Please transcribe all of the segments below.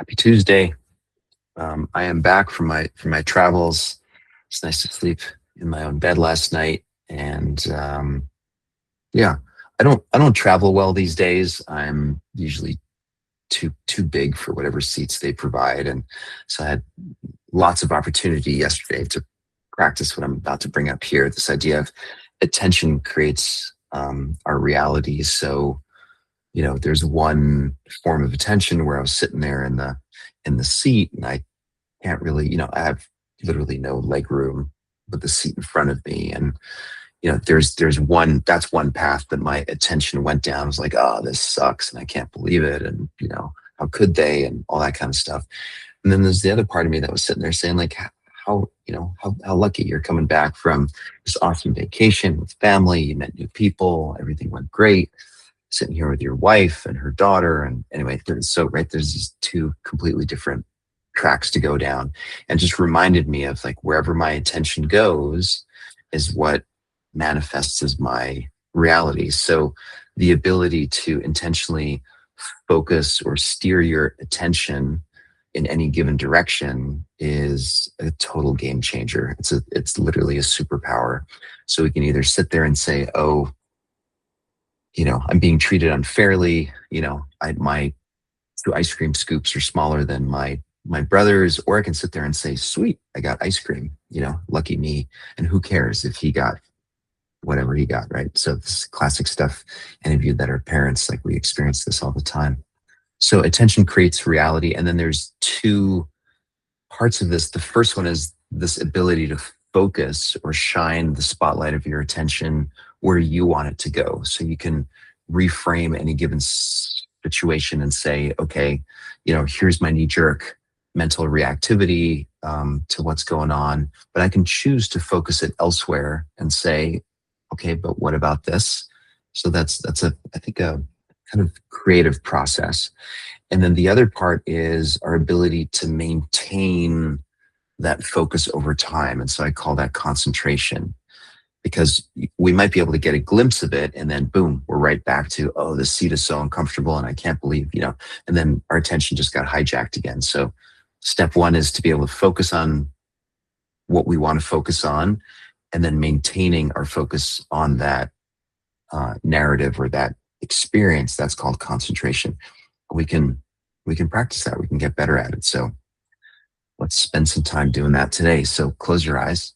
Happy Tuesday. I am back from my travels. It's nice to sleep in my own bed last night, and yeah, I don't travel well these days. I'm usually too big for whatever seats they provide, and so I had lots of opportunity yesterday to practice what I'm about to bring up here. This idea of attention creates our reality. So there's one form of attention where I was sitting there in the seat, and I can't really, I have literally no leg room with the seat in front of me. And, there's one, that's one path that my attention went down. I was like, oh, this sucks. And I can't believe it. And, how could they? And all that kind of stuff. And then there's the other part of me that was sitting there saying, like, how lucky you're coming back from this awesome vacation with family. You met new people. Everything went great, sitting here with your wife and her daughter. And anyway, there's these two completely different tracks to go down, and just reminded me of, like, wherever my attention goes is what manifests as my reality. So the ability to intentionally focus or steer your attention in any given direction is a total game changer. It's literally a superpower. So we can either sit there and say, oh, I'm being treated unfairly. My two ice cream scoops are smaller than my brother's, or I can sit there and say, sweet, I got ice cream, lucky me. And who cares if he got whatever he got, right? So this is classic stuff. Any of you that are parents, like, we experience this all the time. So attention creates reality. And then there's two parts of this. The first one is this ability to focus or shine the spotlight of your attention where you want it to go. So you can reframe any given situation and say, okay, here's my knee jerk mental reactivity to what's going on, but I can choose to focus it elsewhere and say, okay, but what about this? So that's I think a kind of creative process. And then the other part is our ability to maintain that focus over time. And so I call that concentration, because we might be able to get a glimpse of it, and then boom, we're right back to, oh, this seat is so uncomfortable and I can't believe, and then our attention just got hijacked again. So step one is to be able to focus on what we want to focus on, and then maintaining our focus on that narrative or that experience. That's called concentration. We can practice that. We can get better at it. So let's spend some time doing that today. So close your eyes.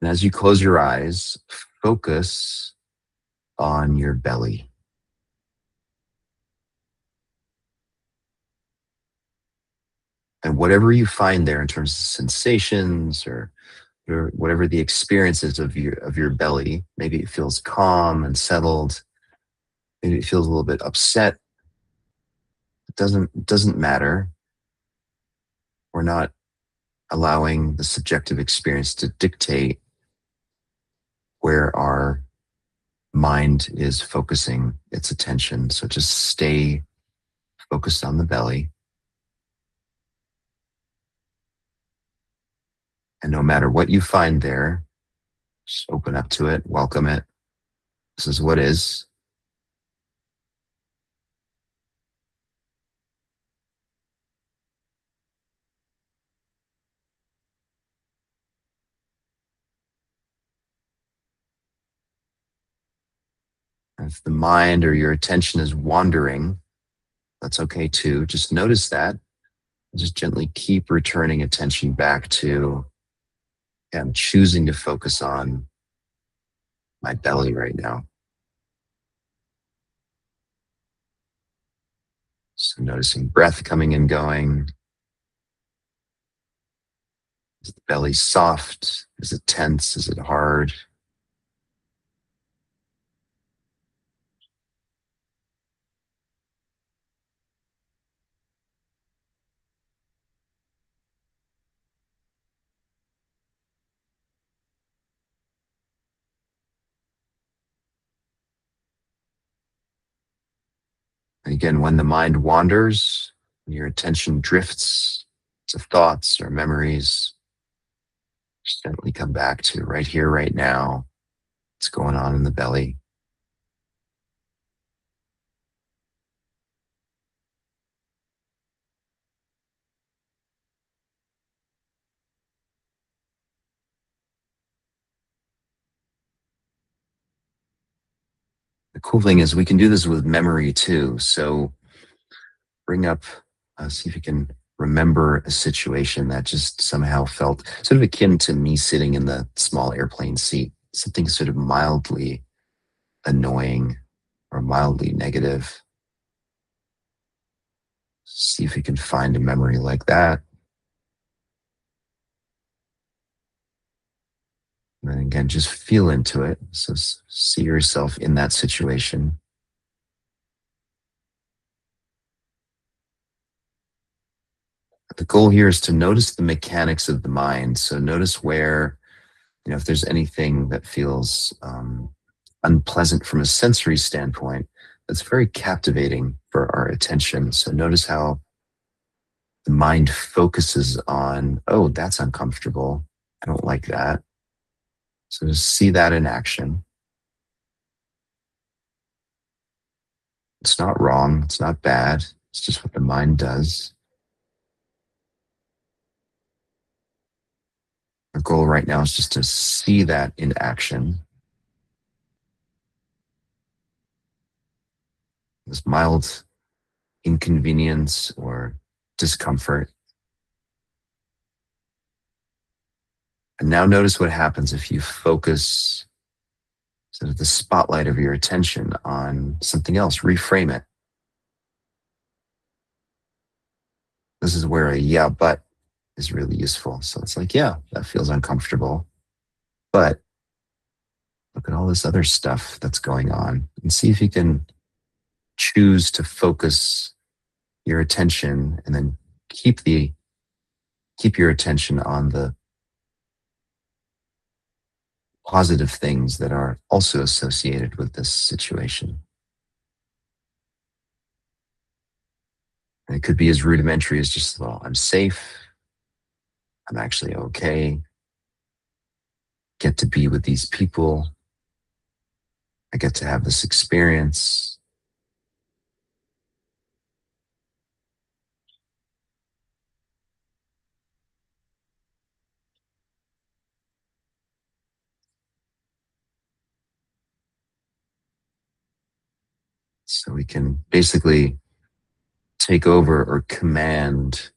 And as you close your eyes, focus on your belly. And whatever you find there in terms of sensations, or whatever the experience is of your belly, maybe it feels calm and settled. Maybe it feels a little bit upset. It doesn't matter. We're not allowing the subjective experience to dictate where our mind is focusing its attention. So just stay focused on the belly. And no matter what you find there, just open up to it, welcome it. This is what is. If the mind or your attention is wandering, that's okay too. Just notice that. Just gently keep returning attention back to, I'm choosing to focus on my belly right now. So noticing breath coming and going. Is the belly soft? Is it tense? Is it hard? And again, when the mind wanders, when your attention drifts to thoughts or memories, just gently come back to right here, right now. What's going on in the belly? The cool thing is we can do this with memory too. So bring up, see if you can remember a situation that just somehow felt sort of akin to me sitting in the small airplane seat, something sort of mildly annoying or mildly negative. See if you can find a memory like that. And then again, just feel into it. So see yourself in that situation. The goal here is to notice the mechanics of the mind. So notice where, if there's anything that feels unpleasant from a sensory standpoint, that's very captivating for our attention. So notice how the mind focuses on, oh, that's uncomfortable. I don't like that. So just see that in action. It's not wrong. It's not bad. It's just what the mind does. The goal right now is just to see that in action. This mild inconvenience or discomfort. And now notice what happens if you focus sort of the spotlight of your attention on something else, reframe it. This is where a yeah, but is really useful. So it's like, yeah, that feels uncomfortable, but look at all this other stuff that's going on and see if you can choose to focus your attention and then keep your attention on the positive things that are also associated with this situation. And it could be as rudimentary as just, well, I'm safe. I'm actually okay. Get to be with these people. I get to have this experience. So we can basically take over or command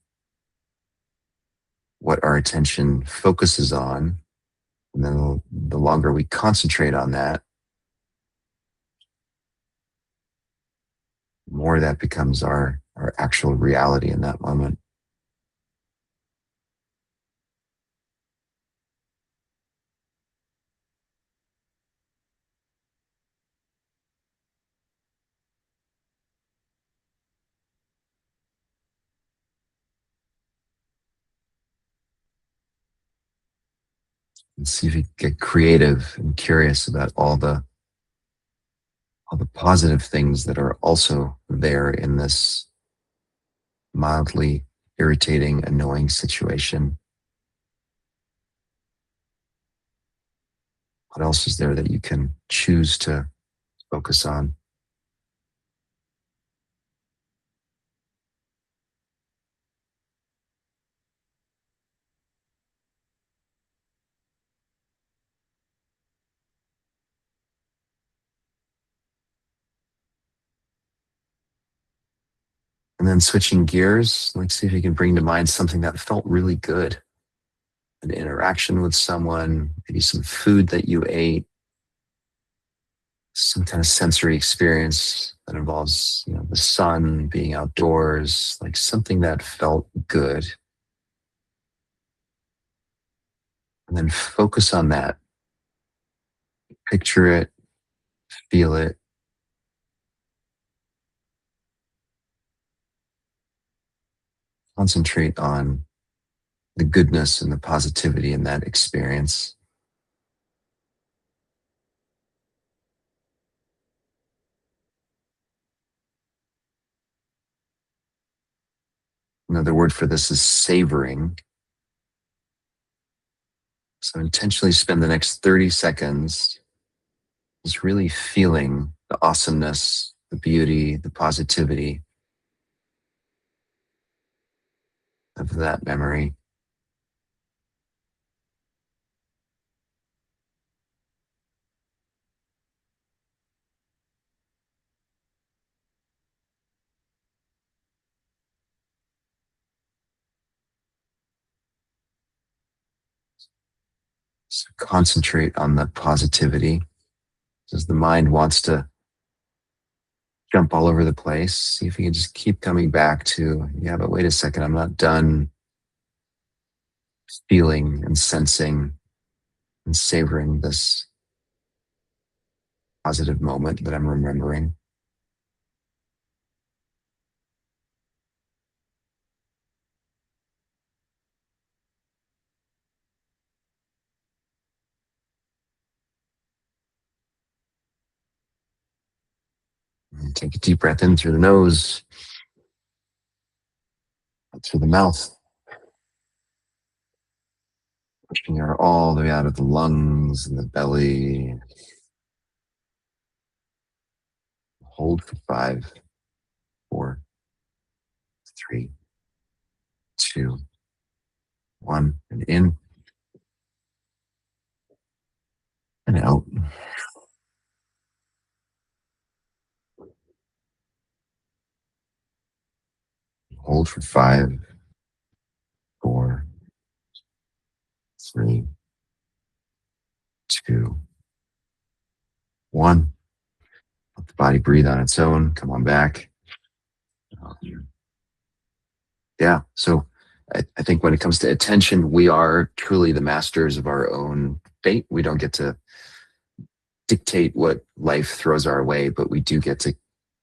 what our attention focuses on. And then the longer we concentrate on that, the more that becomes our actual reality in that moment. And see if you get creative and curious about all the positive things that are also there in this mildly irritating, annoying situation. What else is there that you can choose to focus on? And then switching gears, like see if you can bring to mind something that felt really good. An interaction with someone, maybe some food that you ate, some kind of sensory experience that involves, the sun, being outdoors, like something that felt good. And then focus on that. Picture it, feel it, concentrate on the goodness and the positivity in that experience. Another word for this is savoring. So intentionally spend the next 30 seconds just really feeling the awesomeness, the beauty, the positivity of that memory. So concentrate on the positivity. As the mind wants to jump all over the place, see if you can just keep coming back to, yeah, but wait a second, I'm not done feeling and sensing and savoring this positive moment that I'm remembering. And take a deep breath in through the nose, out through the mouth, pushing air all the way out of the lungs and the belly. Hold for 5, 4, 3, 2, 1, and in and out. Hold for 5, 4, 3, 2, 1. Let the body breathe on its own. Come on back. Yeah. So I think when it comes to attention, we are truly the masters of our own fate. We don't get to dictate what life throws our way, but we do get to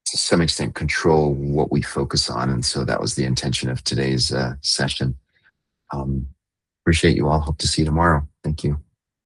some extent, control what we focus on. And so that was the intention of today's session. Um, Appreciate you all. Hope to see you tomorrow. Thank you.